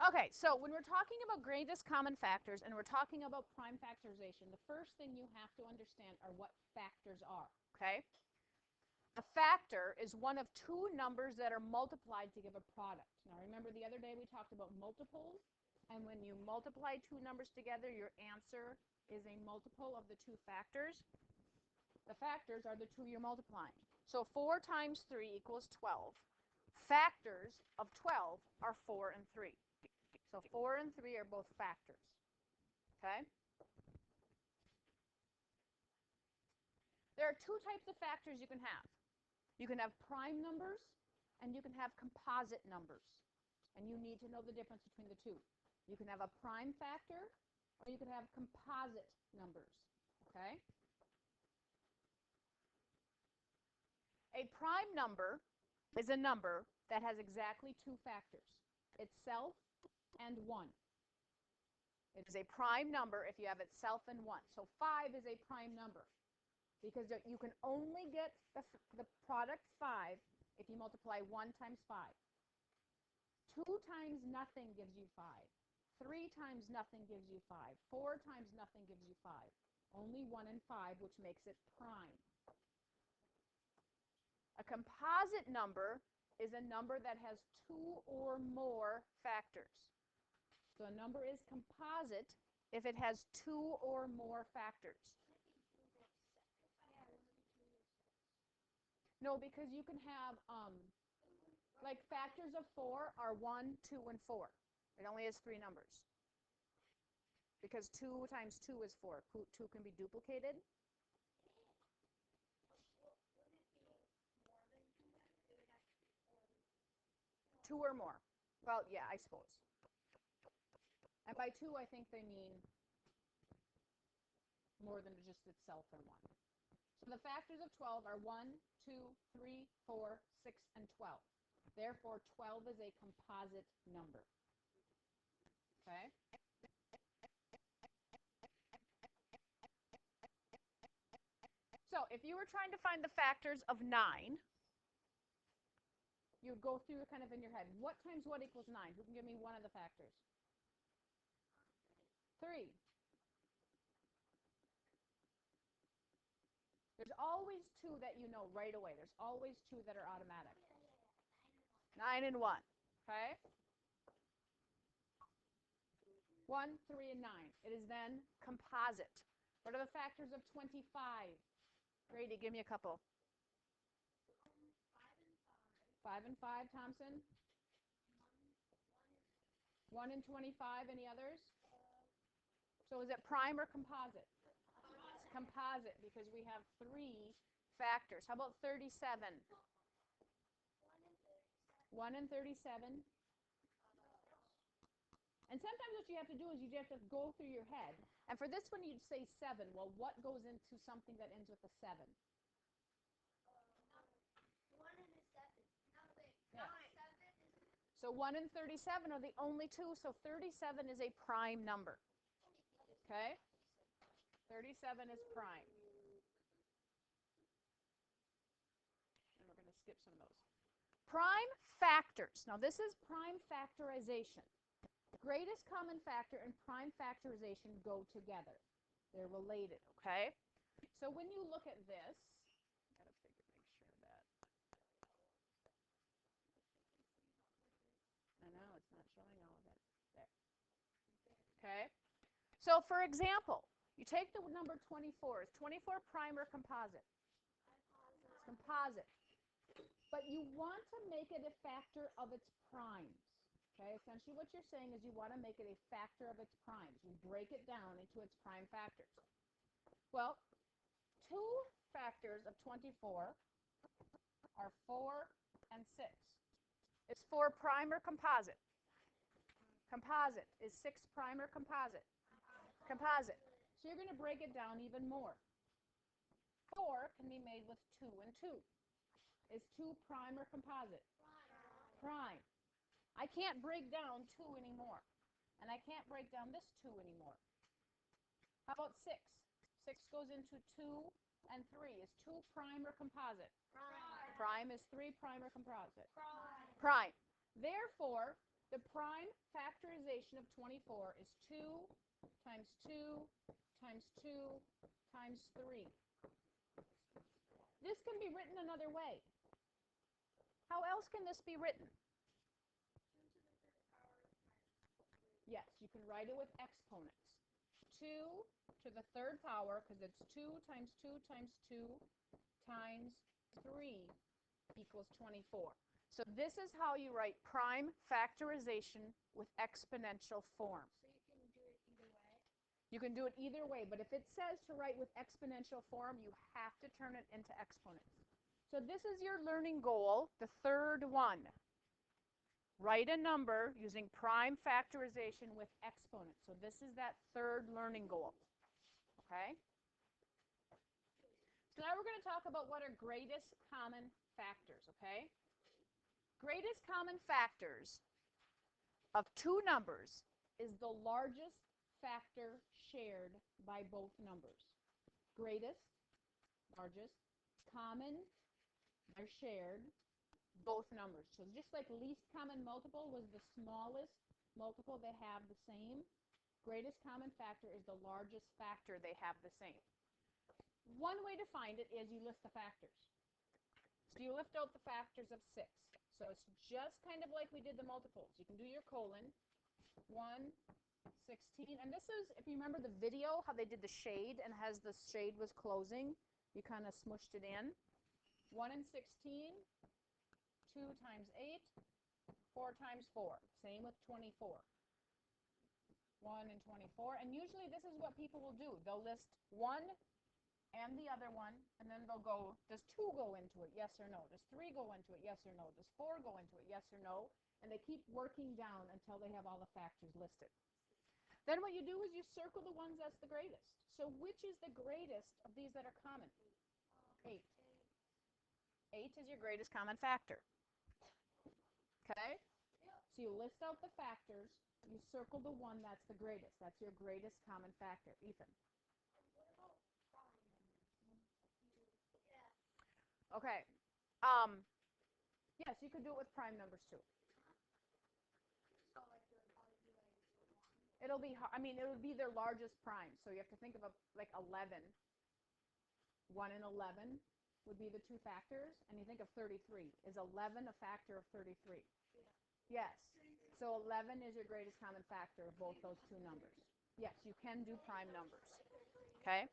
Okay, so when we're talking about greatest common factors and we're talking about prime factorization, the first thing you have to understand are what factors are, okay? A factor is one of two numbers that are multiplied to give a product. Now remember the other day we talked about multiples, and when you multiply two numbers together, your answer is a multiple of the two factors. The factors are the two you're multiplying. So 4 times 3 equals 12. Factors of 12 are 4 and 3. So 4 and 3 are both factors. Okay? There are two types of factors you can have. You can have prime numbers, and you can have composite numbers. And you need to know the difference between the two. You can have a prime factor, or you can have composite numbers. Okay? A prime number is a number that has exactly two factors, itself and 1. It is a prime number if you have itself and 1. So 5 is a prime number because you can only get the product 5 if you multiply 1 times 5. 2 times nothing gives you 5. 3 times nothing gives you 5. 4 times nothing gives you 5. Only 1 and 5, which makes it prime. A composite number is a number that has 2 or more factors. So a number is composite if it has 2 or more factors. No, because you can have, like factors of 4 are 1, 2, and 4. It only has 3 numbers. Because 2 times 2 is 4. 2 can be duplicated. Two or more. Well, yeah, I suppose. And by 2, I think they mean more than just itself and 1. So the factors of 12 are 1, 2, 3, 4, 6, and 12. Therefore, 12 is a composite number. Okay? So if you were trying to find the factors of 9, you would go through kind of in your head. What times what equals 9? Who can give me one of the factors? 3. There's always 2 that you know right away. There's always 2 that are automatic. 9 and 1. Okay? 1, 3, and 9. It is then composite. What are the factors of 25? Grady, give me a couple. 5 and 5, Thompson? 1 and 25, any others? So is it prime or composite? It's composite because we have 3 factors. How about 37? 1 and 37. And sometimes what you have to do is you have to go through your head. And for this one, you'd say 7. Well, what goes into something that ends with a 7? 1 and a 7. Nothing. Yeah. 9. 7. So 1 and 37 are the only 2. So 37 is a prime number. Okay? 37 is prime. And we're going to skip some of those. Prime factors. Now, this is prime factorization. Greatest common factor and prime factorization go together. They're related, okay? So when you look at this, I've got to make sure that. I know, it's not showing all of it. There. Okay? So for example, you take the number 24. Is 24 prime or composite? It's composite. But you want to make it a factor of its primes. Okay, essentially what you're saying is you want to make it a factor of its primes. You break it down into its prime factors. Well, 2 factors of 24 are 4 and 6. Is 4 prime or composite? Composite. Is 6 prime or composite? Composite. So you're going to break it down even more. 4 can be made with 2 and 2. Is 2 prime or composite? Prime. I can't break down 2 anymore. And I can't break down this 2 anymore. How about 6? 6 goes into 2 and 3. Is 2 prime or composite? Prime. Prime is 3 prime or composite? Prime. Prime. Therefore, The prime factorization of 24 is 2 times 2 times 2 times 3. This can be written another way. How else can this be written? Yes, you can write it with exponents. 2 to the third power, because it's 2 times 2 times 2 times 3 equals 24. So this is how you write prime factorization with exponential form. So you can do it either way? You can do it either way, but if it says to write with exponential form, you have to turn it into exponents. So this is your learning goal, the third one. Write a number using prime factorization with exponents. So this is that third learning goal. Okay? So now we're going to talk about what are greatest common factors, okay? Greatest common factors of two numbers is the largest factor shared by both numbers. Greatest, largest, common, they're shared, both numbers. So just like least common multiple was the smallest multiple, they have the same. Greatest common factor is the largest factor, they have the same. One way to find it is you list the factors. So you lift out the factors of 6. So it's just kind of like we did the multiples. You can do your colon. 1, 16. And this is, if you remember the video, how they did the shade, and as the shade was closing, you kind of smushed it in. 1 and 16. 2 times 8. 4 times 4. Same with 24. 1 and 24. And usually this is what people will do. They'll list 1 and the other one, and then they'll go, does 2 go into it, yes or no? Does 3 go into it, yes or no? Does 4 go into it, yes or no? And they keep working down until they have all the factors listed. Then what you do is you circle the ones that's the greatest. So which is the greatest of these that are common? 8. 8 is your greatest common factor. Okay? So you list out the factors, you circle the one that's the greatest. That's your greatest common factor. Ethan. Okay. Yes, you could do it with prime numbers too. It'll be, I mean, it would be their largest prime. So you have to think of like 11. 1 and 11 would be the two factors. And you think of 33. Is 11 a factor of 33? Yes. So 11 is your greatest common factor of both those two numbers. Yes, you can do prime numbers. Okay?